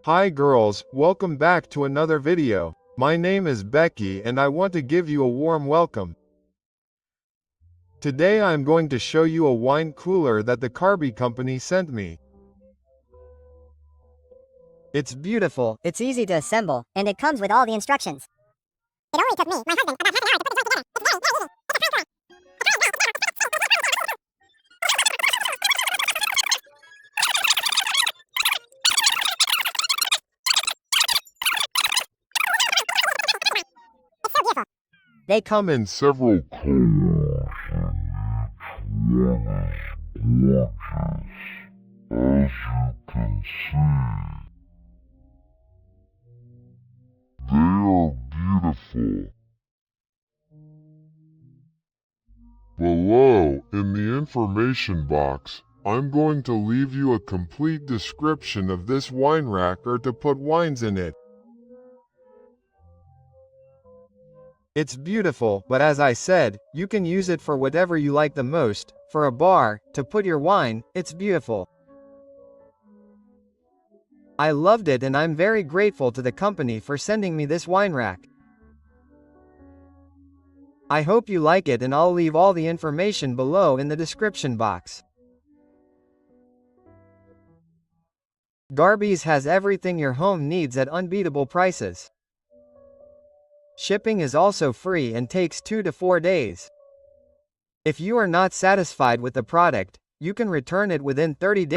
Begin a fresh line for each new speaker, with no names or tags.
Hi girls, welcome back to another video. My name is Becky and I want to give you a warm welcome. Today I am going to show you a wine cooler that the Carby company sent me.
It's beautiful.
It's easy to assemble, and it comes with all the instructions. It only took me, my husband, about half an hour to put this together. It's very, very easy. It's so beautiful.
They come in several colors. As you can see, they are beautiful. Below, in the information box, I'm going to leave you a complete description of this wine rack or to put wines in it. It's beautiful, but as I said, you can use it for whatever you like the most. For a bar, to put your wine, it's beautiful. I loved it and I'm very grateful to the company for sending me this wine rack. I hope you like it and I'll leave all the information below in the description box. Garby's has everything your home needs at unbeatable prices. Shipping is also free and takes 2 to 4 days. If you are not satisfied with the product, you can return it within 30 days.